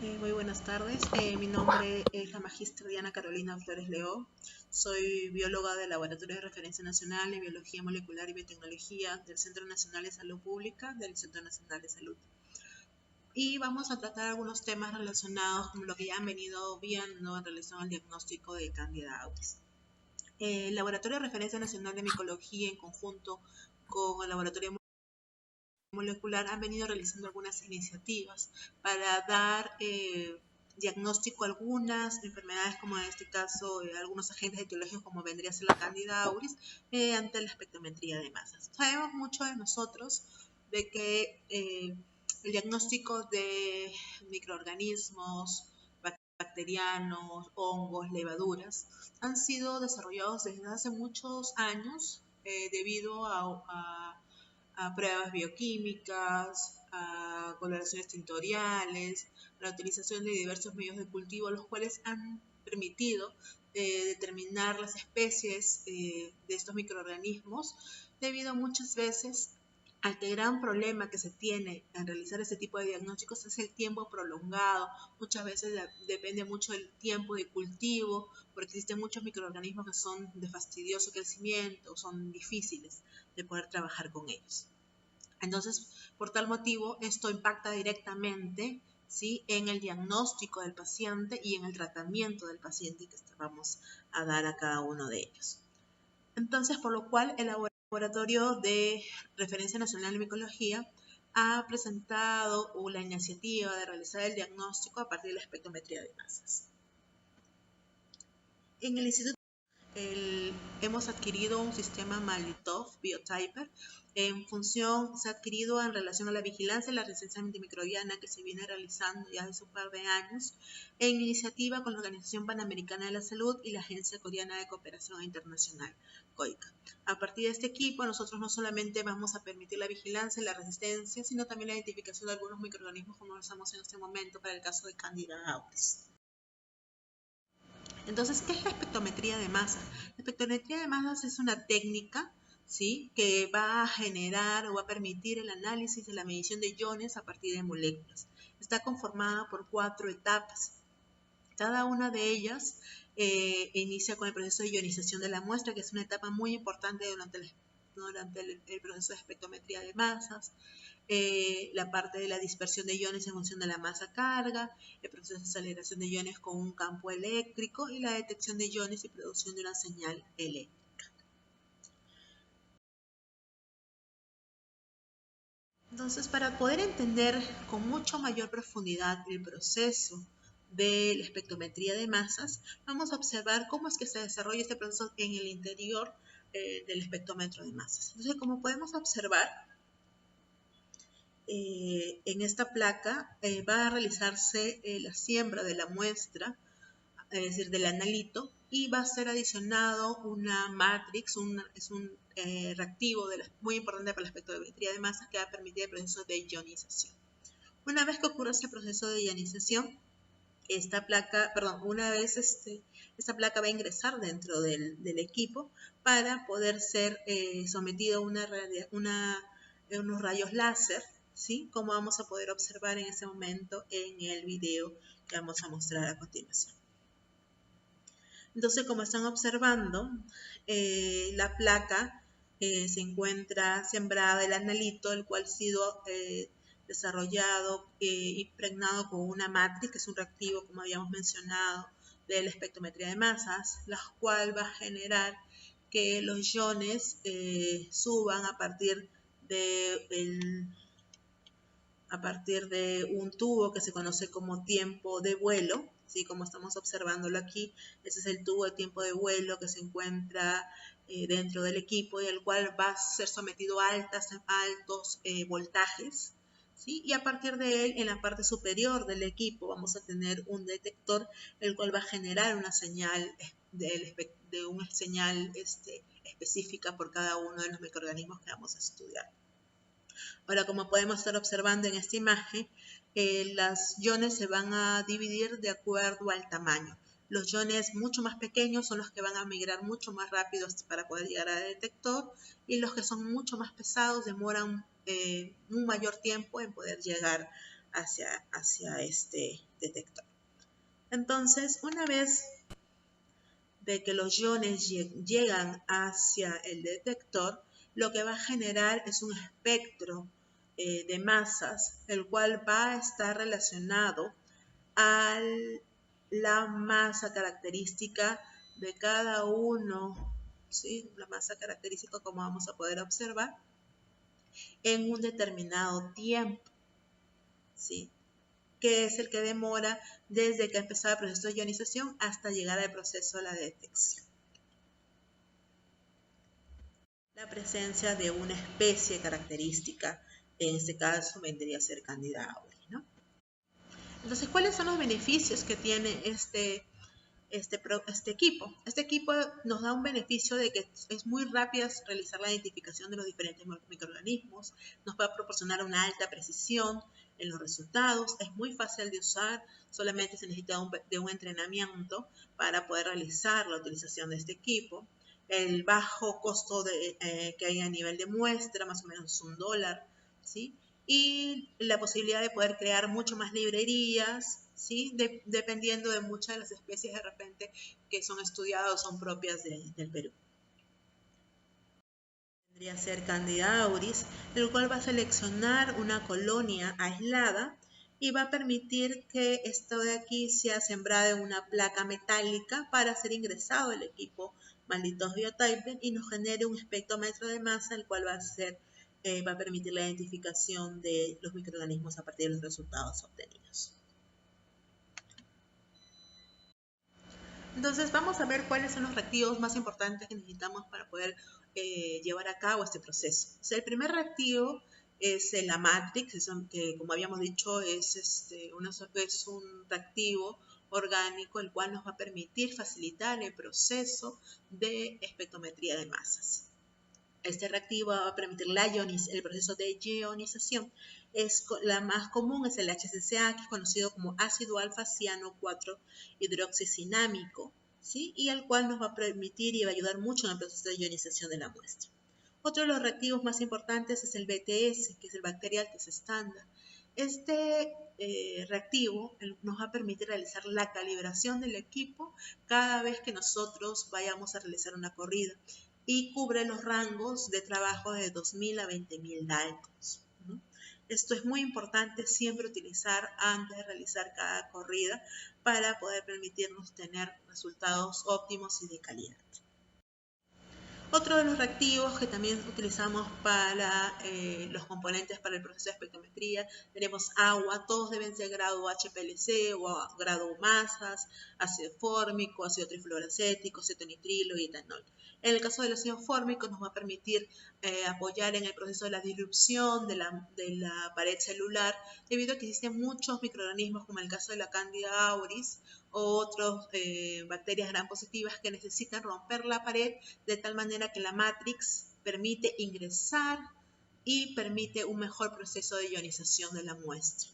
Muy buenas tardes. Mi nombre es la magistra Diana Carolina Flores León. Soy bióloga del Laboratorio de Referencia Nacional de Biología Molecular y Biotecnología del Centro Nacional de Salud Pública del Centro Nacional de Salud. Y vamos a tratar algunos temas relacionados con lo que ya han venido viendo en relación al diagnóstico de Candida auris. El Laboratorio de Referencia Nacional de Micología, en conjunto con el Laboratorio Molecular, han venido realizando algunas iniciativas para dar diagnóstico a algunas enfermedades, como en este caso algunos agentes etiológicos como vendría a ser la Candida auris, mediante la espectrometría de masas. Sabemos mucho de nosotros de que el diagnóstico de microorganismos, bacterianos, hongos, levaduras, han sido desarrollados desde hace muchos años debido a pruebas bioquímicas, a coloraciones tintoriales, la utilización de diversos medios de cultivo, los cuales han permitido determinar las especies de estos microorganismos, debido muchas veces al que gran problema que se tiene en realizar este tipo de diagnósticos es el tiempo prolongado. Muchas veces depende mucho del tiempo de cultivo, porque existen muchos microorganismos que son de fastidioso crecimiento, son difíciles de poder trabajar con ellos. Entonces, por tal motivo, esto impacta directamente, ¿sí?, en el diagnóstico del paciente y en el tratamiento del paciente que vamos a dar a cada uno de ellos. Entonces, por lo cual, el Laboratorio de Referencia Nacional de Micología ha presentado la iniciativa de realizar el diagnóstico a partir de la espectrometría de masas. En el Instituto hemos adquirido un sistema Malitov Biotyper. En función, se ha adquirido en relación a la vigilancia y la resistencia antimicrobiana que se viene realizando ya hace un par de años, en iniciativa con la Organización Panamericana de la Salud y la Agencia Coreana de Cooperación Internacional, COICA. A partir de este equipo, nosotros no solamente vamos a permitir la vigilancia y la resistencia, sino también la identificación de algunos microorganismos, como lo estamos en este momento para el caso de Candida auris. Entonces, ¿qué es la espectrometría de masas? La espectrometría de masas es una técnica, ¿sí?, que va a generar o va a permitir el análisis de la medición de iones a partir de moléculas. Está conformada por 4 etapas. Cada una de ellas inicia con el proceso de ionización de la muestra, que es una etapa muy importante durante el proceso de espectrometría de masas. La parte de la dispersión de iones en función de la masa carga, el proceso de aceleración de iones con un campo eléctrico y la detección de iones y producción de una señal eléctrica. Entonces, para poder entender con mucho mayor profundidad el proceso de la espectrometría de masas, vamos a observar cómo es que se desarrolla este proceso en el interior del espectrómetro de masas. Entonces, como podemos observar, en esta placa va a realizarse la siembra de la muestra, es decir, del analito, y va a ser adicionado una matrix, es un reactivo muy importante para la espectrometría de masas que va a permitir el proceso de ionización. Una vez que ocurre ese proceso de ionización, esta placa va a ingresar dentro del equipo para poder ser sometido a unos rayos láser, ¿sí?, como vamos a poder observar en este momento en el video que vamos a mostrar a continuación. Entonces, como están observando, la placa se encuentra sembrada el analito, el cual ha sido desarrollado impregnado con una matrix, que es un reactivo, como habíamos mencionado, de la espectrometría de masas, la cual va a generar que los iones suban a partir de un tubo que se conoce como tiempo de vuelo, ¿sí?, como estamos observándolo aquí. Ese es el tubo de tiempo de vuelo que se encuentra dentro del equipo y el cual va a ser sometido a altos voltajes, ¿sí?, y a partir de él, en la parte superior del equipo, vamos a tener un detector, el cual va a generar una señal específica por cada uno de los microorganismos que vamos a estudiar. Ahora, como podemos estar observando en esta imagen, las iones se van a dividir de acuerdo al tamaño. Los iones mucho más pequeños son los que van a migrar mucho más rápido para poder llegar al detector, y los que son mucho más pesados demoran un mayor tiempo en poder llegar hacia este detector. Entonces, una vez de que los iones llegan hacia el detector, lo que va a generar es un espectro de masas, el cual va a estar relacionado a la masa característica de cada uno, ¿sí? La masa característica, como vamos a poder observar, en un determinado tiempo, ¿sí? Que es el que demora desde que ha empezado el proceso de ionización hasta llegar al proceso de la detección. La presencia de una especie característica, en este caso vendría a ser Candida auris, ¿no? Entonces, ¿cuáles son los beneficios que tiene este equipo? Este equipo nos da un beneficio de que es muy rápido realizar la identificación de los diferentes microorganismos, nos va a proporcionar una alta precisión en los resultados, es muy fácil de usar, solamente se necesita de un entrenamiento para poder realizar la utilización de este equipo. El bajo costo que hay a nivel de muestra, más o menos $1, ¿sí? Y la posibilidad de poder crear mucho más librerías, ¿sí? Dependiendo de muchas de las especies de repente que son estudiadas o son propias del Perú. Tendría que ser Candida auris, el cual va a seleccionar una colonia aislada y va a permitir que esto de aquí sea sembrado en una placa metálica para ser ingresado al equipo Malditos Biotyper y nos genere un espectrómetro de masa, el cual va a permitir la identificación de los microorganismos a partir de los resultados obtenidos. Entonces vamos a ver cuáles son los reactivos más importantes que necesitamos para poder llevar a cabo este proceso. O sea, el primer reactivo es la matrix, que como habíamos dicho es un reactivo orgánico el cual nos va a permitir facilitar el proceso de espectrometría de masas. Este reactivo va a permitir el proceso de ionización. La más común es el HCCA, que es conocido como ácido alfa-ciano 4-hidroxicinámico, ¿sí? Y el cual nos va a permitir y va a ayudar mucho en el proceso de ionización de la muestra. Otro de los reactivos más importantes es el BTS, que es el Bacterial Test Standard. Este reactivo nos va a permitir realizar la calibración del equipo cada vez que nosotros vayamos a realizar una corrida y cubre los rangos de trabajo de 2000 a 20.000 Daltons, ¿no? Esto es muy importante siempre utilizar antes de realizar cada corrida para poder permitirnos tener resultados óptimos y de calidad. Otro de los reactivos que también utilizamos para los componentes para el proceso de espectrometría, tenemos agua, todos deben ser grado HPLC o grado masas, ácido fórmico, ácido trifluoracético, cetonitrilo y etanol. En el caso del ácido fórmico nos va a permitir apoyar en el proceso de la disrupción de la pared celular, debido a que existen muchos microorganismos, como el caso de la Candida auris, o otras bacterias gram positivas que necesitan romper la pared de tal manera que la matrix permite ingresar y permite un mejor proceso de ionización de la muestra.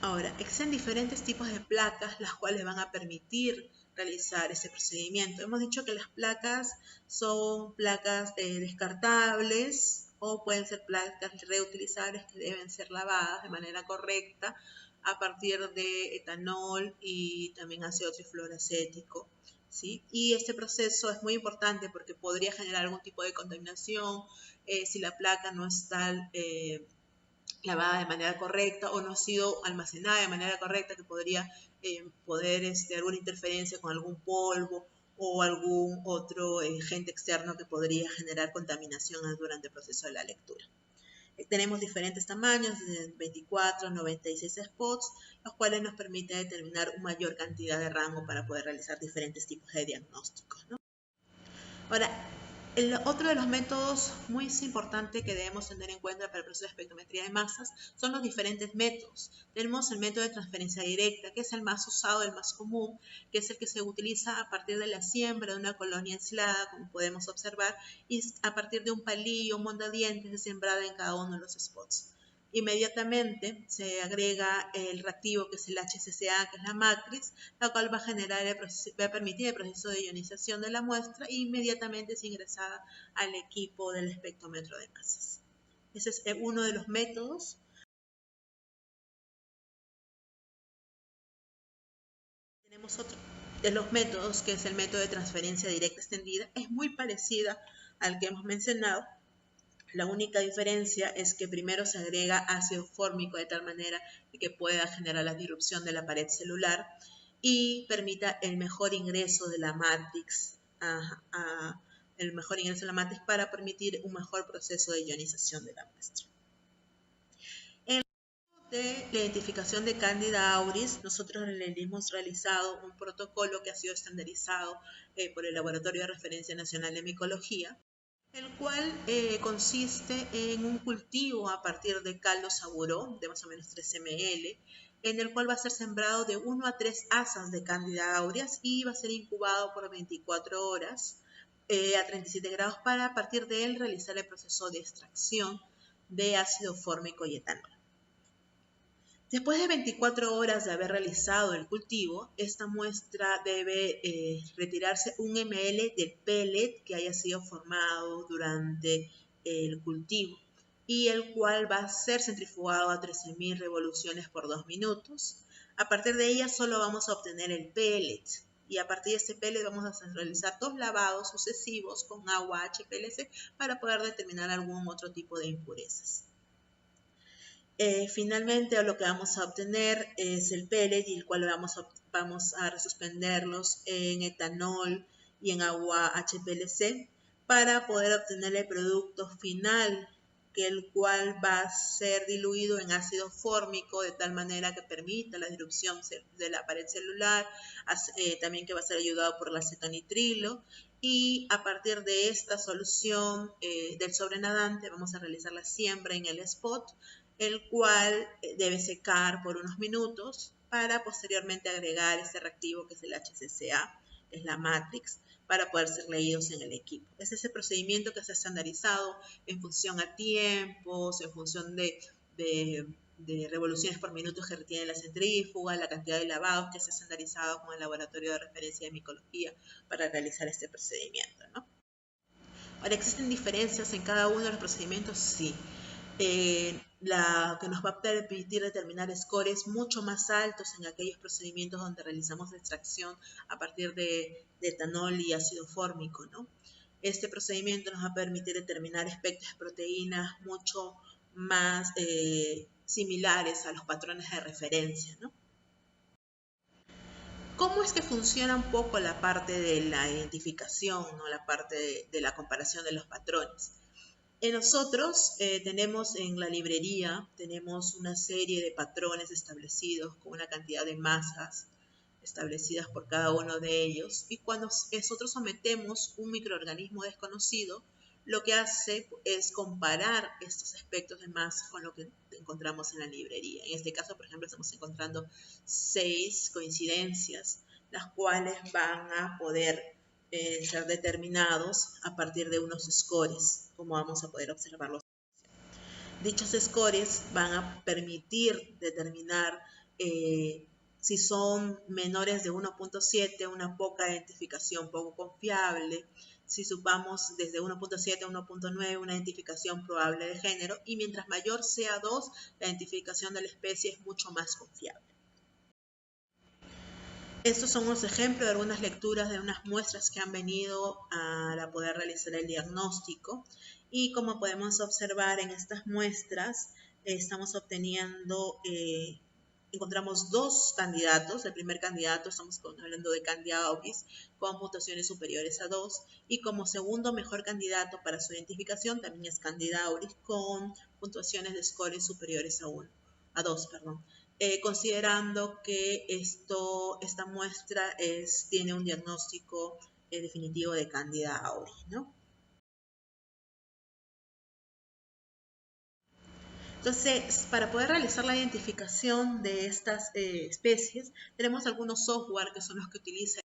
Ahora, existen diferentes tipos de placas las cuales van a permitir realizar ese procedimiento. Hemos dicho que las placas son placas descartables o pueden ser placas reutilizables que deben ser lavadas de manera correcta a partir de etanol y también ácido trifluoracético, ¿sí? Y este proceso es muy importante porque podría generar algún tipo de contaminación si la placa no está lavada de manera correcta o no ha sido almacenada de manera correcta, que podría alguna interferencia con algún polvo o algún otro agente externo que podría generar contaminación durante el proceso de la lectura. Tenemos diferentes tamaños, de 24 a 96 spots, los cuales nos permiten determinar una mayor cantidad de rango para poder realizar diferentes tipos de diagnósticos, ¿no? Ahora, otro de los métodos muy importantes que debemos tener en cuenta para el proceso de espectrometría de masas son los diferentes métodos. Tenemos el método de transferencia directa, que es el más usado, el más común, que es el que se utiliza a partir de la siembra de una colonia aislada, como podemos observar, y a partir de un palillo, un mondadientes de sembrada en cada uno de los spots. Inmediatamente se agrega el reactivo, que es el HCCA, que es la matrix, la cual va a permitir el proceso de ionización de la muestra e inmediatamente es ingresada al equipo del espectrómetro de masas. Ese es uno de los métodos de los métodos, que es el método de transferencia directa extendida, es muy parecida al que hemos mencionado. La única diferencia es que primero se agrega ácido fórmico de tal manera que pueda generar la disrupción de la pared celular y permita el mejor ingreso de la matrix, para permitir un mejor proceso de ionización de la muestra. De la identificación de Candida auris, nosotros le hemos realizado un protocolo que ha sido estandarizado por el Laboratorio de Referencia Nacional de Micología, el cual consiste en un cultivo a partir de caldo saburó de más o menos 3 ml, en el cual va a ser sembrado de 1 a 3 asas de Candida auris y va a ser incubado por 24 horas a 37 grados para a partir de él realizar el proceso de extracción de ácido fórmico y etanol. Después de 24 horas de haber realizado el cultivo, esta muestra debe retirarse 1 ml del pellet que haya sido formado durante el cultivo y el cual va a ser centrifugado a 13.000 revoluciones por 2 minutos. A partir de ella solo vamos a obtener el pellet y a partir de este pellet vamos a realizar 2 lavados sucesivos con agua HPLC para poder determinar algún otro tipo de impurezas. Finalmente lo que vamos a obtener es el pellet, y el cual vamos a resuspenderlos en etanol y en agua HPLC para poder obtener el producto final, el cual va a ser diluido en ácido fórmico de tal manera que permita la disrupción de la pared celular, también que va a ser ayudado por el acetonitrilo. Y a partir de esta solución del sobrenadante vamos a realizar la siembra en el spot, el cual debe secar por unos minutos para posteriormente agregar este reactivo que es el HCCA, es la matrix, para poder ser leídos en el equipo. Ese es el procedimiento que se ha estandarizado en función a tiempos, en función de revoluciones por minuto que retiene la centrífuga, la cantidad de lavados que se ha estandarizado con el Laboratorio de Referencia de Micología para realizar este procedimiento, ¿no? Ahora, ¿existen diferencias en cada uno de los procedimientos? Sí. La que nos va a permitir determinar scores mucho más altos en aquellos procedimientos donde realizamos extracción a partir de etanol y ácido fórmico, ¿no? Este procedimiento nos va a permitir determinar espectros de proteínas mucho más similares a los patrones de referencia, ¿no? ¿Cómo es que funciona un poco la parte de la identificación, ¿no? La parte de la comparación de los patrones? Nosotros tenemos en la librería, tenemos una serie de patrones establecidos con una cantidad de masas establecidas por cada uno de ellos, y cuando nosotros sometemos un microorganismo desconocido, lo que hace es comparar estos aspectos de masa con lo que encontramos en la librería. En este caso, por ejemplo, estamos encontrando 6 coincidencias, las cuales van a poder ser determinados a partir de unos scores, como vamos a poder observarlos. Dichos scores van a permitir determinar si son menores de 1.7, una poca identificación poco confiable. Si supamos desde 1.7 a 1.9, una identificación probable de género. Y mientras mayor sea 2, la identificación de la especie es mucho más confiable. Estos son unos ejemplos de algunas lecturas de unas muestras que han venido para poder realizar el diagnóstico. Y como podemos observar en estas muestras, estamos obteniendo, encontramos 2 candidatos. El primer candidato, estamos hablando de Candida auris, con puntuaciones superiores a 2. Y como segundo mejor candidato para su identificación, también es Candida auris, con puntuaciones de scores superiores a 2. Considerando que esta muestra tiene un diagnóstico definitivo de Candida auris, ¿no? Entonces, para poder realizar la identificación de estas especies, tenemos algunos software que son los que utiliza,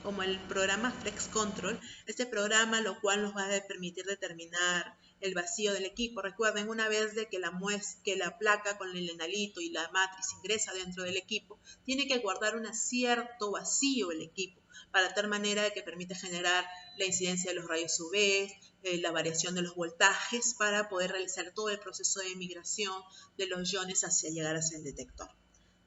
como el programa FlexControl. Este programa, lo cual nos va a permitir determinar el vacío del equipo. Recuerden, una vez de que la placa con el enalito y la matriz ingresa dentro del equipo, tiene que guardar un cierto vacío el equipo, para tal manera de que permite generar la incidencia de los rayos UV, la variación de los voltajes, para poder realizar todo el proceso de migración de los iones hacia llegar hacia el detector.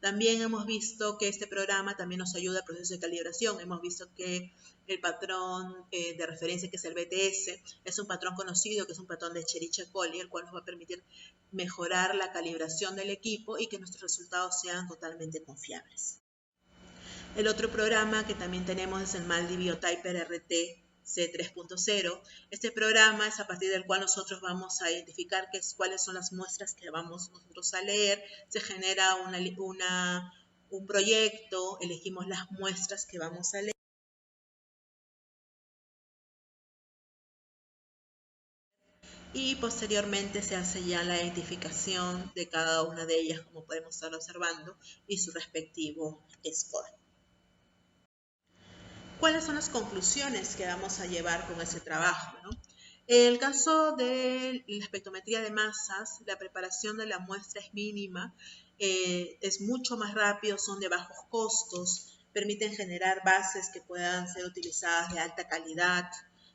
También hemos visto que este programa también nos ayuda al proceso de calibración. Hemos visto que el patrón de referencia, que es el BTS, es un patrón conocido, que es un patrón de Escherichia-Coli, el cual nos va a permitir mejorar la calibración del equipo y que nuestros resultados sean totalmente confiables. El otro programa que también tenemos es el MALDI Biotyper RT C3.0. Este programa es a partir del cual nosotros vamos a identificar cuáles son las muestras que vamos nosotros a leer. Se genera un proyecto, elegimos las muestras que vamos a leer. Y posteriormente se hace ya la identificación de cada una de ellas, como podemos estar observando, y su respectivo score. ¿Cuáles son las conclusiones que vamos a llevar con ese trabajo, ¿no? En el caso de la espectrometría de masas, la preparación de la muestra es mínima, es mucho más rápido, son de bajos costos, permiten generar bases que puedan ser utilizadas de alta calidad,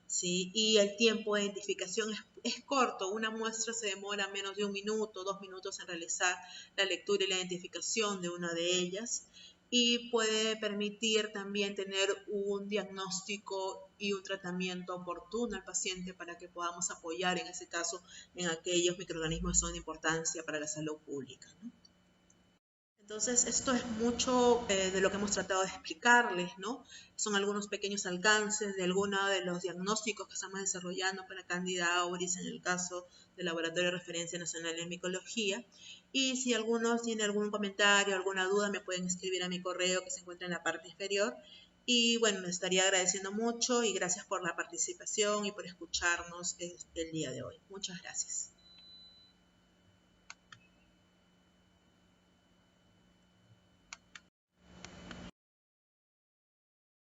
¿sí? Y el tiempo de identificación es corto, una muestra se demora menos de 1 minuto, 2 minutos en realizar la lectura y la identificación de una de ellas, y puede permitir también tener un diagnóstico y un tratamiento oportuno al paciente para que podamos apoyar en ese caso en aquellos microorganismos que son de importancia para la salud pública, ¿no? Entonces, esto es mucho de lo que hemos tratado de explicarles, ¿no? Son algunos pequeños alcances de algunos de los diagnósticos que estamos desarrollando para Candida auris en el caso del Laboratorio de Referencia Nacional en Micología. Y si alguno tiene algún comentario, alguna duda, me pueden escribir a mi correo que se encuentra en la parte inferior. Y bueno, les estaría agradeciendo mucho y gracias por la participación y por escucharnos el día de hoy. Muchas gracias.